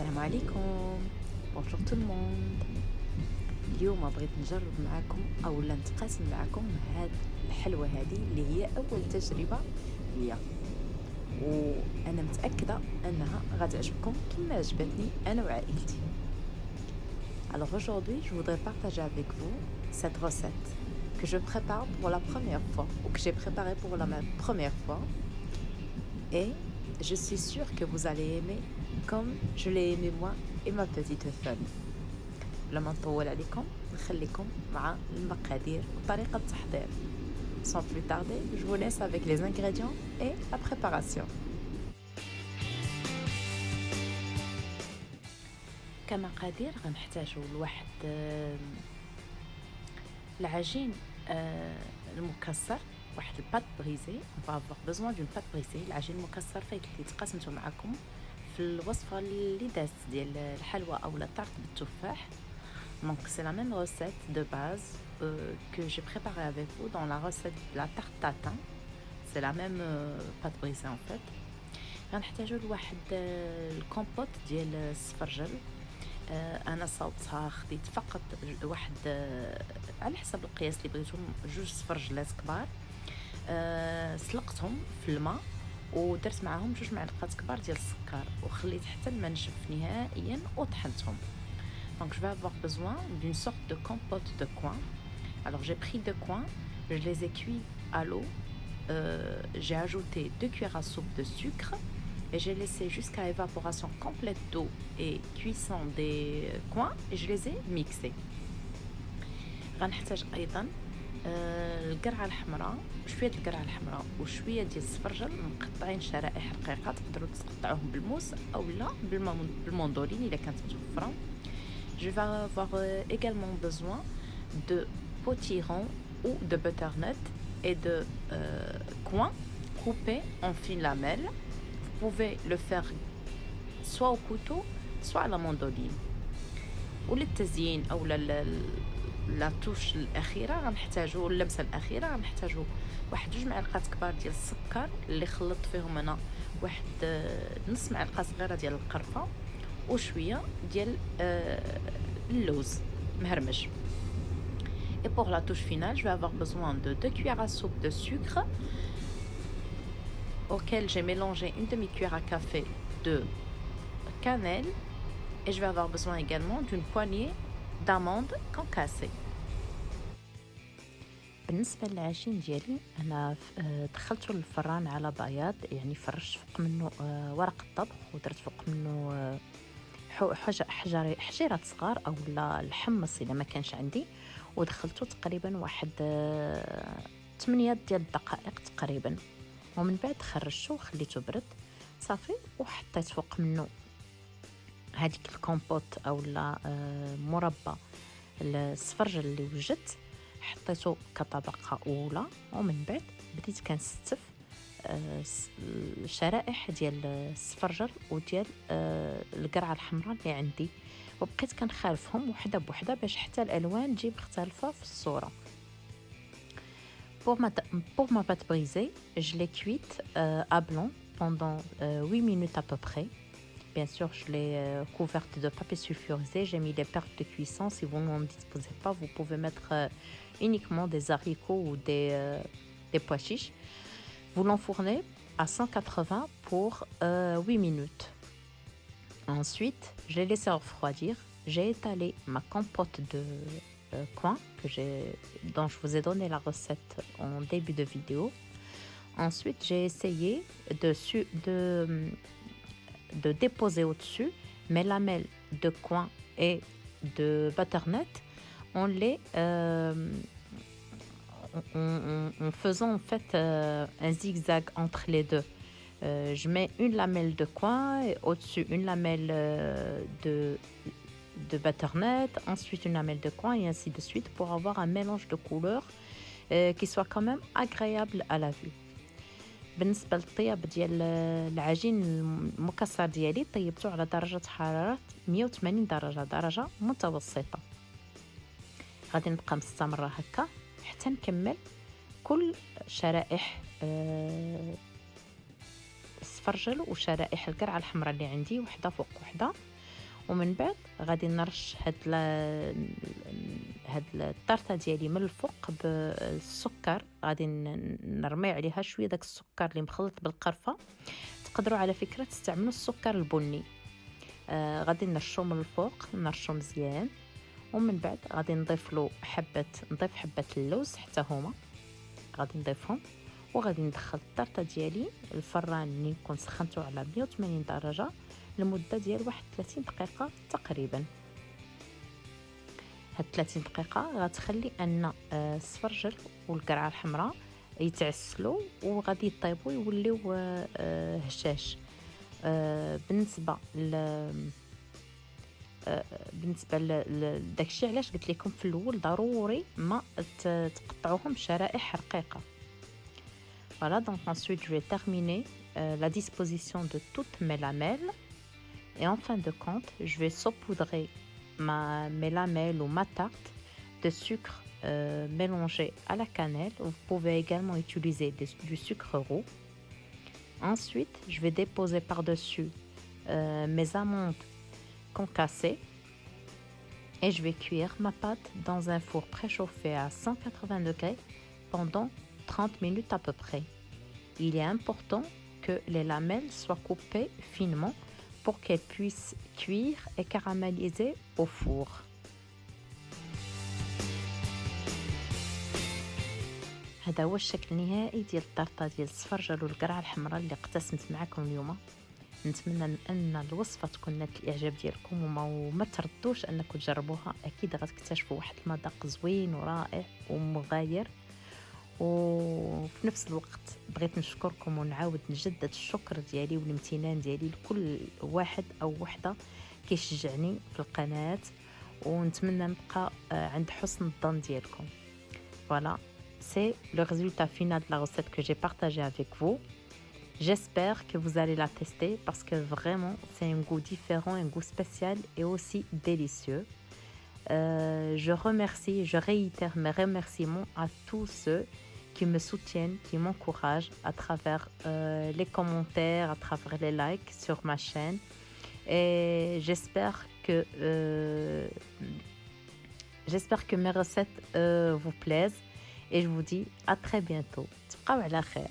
السلام عليكم. بونجور تو الموند. اليوم بغيت نجرب معكم او نتقاسم معكم هاد الحلوه هذه اللي هي اول تجربه ليا، وانا متاكده انها غتعجبكم كما عجبتني انا وعائلتي. Alors aujourd'hui, je voudrais partager avec vous cette recette que je prépare pour la première fois ou que j'ai préparée pour la première fois, et je suis sûre que vous allez aimer comme je l'ai aimé moi et ma petite femme. لما نطول عليكم نخليكم مع المقادير وطريقة التحضير. Sans plus tarder, je vous laisse avec les ingrédients et la préparation. كمقادير غنحتاجو لواحد العجين المكسر، واحد البات بريزي. on va avoir besoin d'une pâte brisée. العجين المكسر فايت اللي تقاسمته معكم في الوصفة اللي دازت ديال الحلوى او لا طارت بالتفاح. Donc c'est la même recette de base que j'ai préparée avec vous dans la recette de la tarte tatin. C'est la même pâte brisée en fait. غنحتاجو لواحد الكومبوت ديال السفرجل. انا صوبتها، خديت فقط واحد على حسب القياس اللي بغيتو، جوج سفرجلات كبار. سلقتهم في الماء ودرت معاهم جوج معلقات كبار ديال السكر وخليت حتى الماء نشف نهائيا وطحنتهم. Donc je vais avoir besoin d'une sorte de compote de coin. Alors j'ai pris deux coins, je les ai cuits à l'eau. J'ai ajouté 2 cuillères à soupe de sucre et j'ai laissé jusqu'à évaporation complète d'eau et cuisson des coins et je les ai mixés. غنحتاج ايضا القرعه الحمراء، شويه القرعه الحمراء وشويه ديال السفرجل مقطعين شرائح رقيقه، تقدروا تقطعوهم بالموس او لا بالمندورين اذا كانت متوفره. Je vais avoir également besoin de potiron ou de butternut et de coins coupés en fines lamelles. Vous pouvez le faire soit au couteau soit à la mandoline. وللتزيين او لا توش الاخيره غنحتاجو اللمسه الاخيره غنحتاجو واحد 2 معلقات كبار ديال السكر اللي خلطت فيهم انا واحد نص معلقه صغيره ديال القرفه وشويه ديال اللوز مهرمش. Et pour la touche finale, je vais avoir besoin de 2 cuillères à soupe de sucre auquel j'ai mélangé une demi-cuillère à café de cannelle, et je vais avoir besoin également d'une poignée d'amandes concassées. بالنسبه للعجين ديالي انا دخلته للفران على بياض، يعني فرشت فوق منه ورق الطبخ ودرت فوق منه حجيرات صغار او لا الحمص اذا ما كانش عندي، ودخلته تقريبا واحد 8 ديال الدقائق تقريبا، ومن بعد خرجته وخليته برد صافي، وحطيت فوق منه هذيك الكومبوت او لا مربى السفرجل اللي وجدت، حطيته كطبقه اولى، ومن بعد بديت كنستف الشرائح ديال السفرجل وديال القرعه الحمراء اللي عندي، وبقيت كنخالفهم وحده بوحده باش حتى الالوان تجي مختلفه في الصوره. Pour ma pâte brisée, je l'ai cuite à blanc pendant 8 minutes à peu près. Bien sûr, je l'ai couverte de papier sulfurisé. J'ai mis des perles de cuisson. Si vous n'en disposez pas, vous pouvez mettre uniquement des haricots ou des pois chiches. Vous l'enfournez à 180 pour 8 minutes. Ensuite, je l'ai laissé refroidir. J'ai étalé ma compote de coin dont je vous ai donné la recette en début de vidéo. Ensuite, j'ai essayé de déposer au-dessus mes lamelles de coin et de butternut en faisant en fait un zigzag entre les deux. Je mets une lamelle de coin et au-dessus une lamelle de butternut, ensuite une lamelle de coin et ainsi de suite pour avoir un mélange de couleurs qui soit quand même agréable à la vue. بالنسبه للطياب ديال العجين المكسر ديالي طيبته على درجه حراره 180 درجه متوسطه. غادي نبقى مستمره هكا حتى نكمل كل شرائح السفرجل وشرائح القرعه الحمراء اللي عندي وحده فوق وحده. ومن بعد غادي نرش هاد الطرطه ديالي من الفوق بالسكر. غادي نرمي عليها شويه داك السكر اللي مخلط بالقرفه. تقدروا على فكره تستعملوا السكر البني. غادي نرشو من الفوق، نرشو مزيان، ومن بعد غادي نضيف حبه اللوز حتى هما غادي نضيفهم، وغادي ندخل الطرطه ديالي الفران اللي نكون سخنته على 180 درجه لمده ديال 31 دقيقه تقريبا. هاد 30 دقيقه غتخلي ان السفرجل والقرعه الحمراء يتعسلوا وغادي يطيبوا يوليو هشاش. بالنسبه لداكشي علاش قلت لكم في الاول ضروري ما تقطعوهم شرائح رقيقه. Voilà, donc ensuite je vais terminer la disposition de toutes mes lamelles, et en fin de compte je vais saupoudrer mes lamelles ou ma tarte de sucre mélangé à la cannelle. Vous pouvez également utiliser du sucre roux. Ensuite je vais déposer par-dessus mes amandes concassées et je vais cuire ma pâte dans un four préchauffé à 180 degrés pendant 30 minutes à peu près. Il est important que les lamelles soient coupées finement pour qu'elles puissent cuire et caraméliser au four. هذا هو الشكل النهائي ديال الطرطه ديال السفرجل والقرعه الحمراء اللي قتسمت معكم اليوم. نتمنى ان الوصفه تكون نالت الاعجاب ديالكم وما تردوش انكم تجربوها. اكيد غتكتشفوا واحد المذاق زوين ورائع ومغاير. وفي نفس الوقت بغيت نشكركم ونعاود نجدد الشكر ديالي والامتنان ديالي لكل واحد او وحده كيشجعني في القناه، ونتمنى نبقى عند حسن الظن ديالكم. Voilà, c'est le résultat final de la recette que j'ai partagée avec vous. J'espère que vous allez la tester parce que vraiment c'est un goût différent, un goût spécial et aussi délicieux. Je réitère mes remerciements à tous ceux qui me soutiennent, qui m'encouragent à travers les commentaires, à travers les likes sur ma chaîne. Et j'espère que mes recettes vous plaisent. Et je vous dis à très bientôt. تبقاو على خير.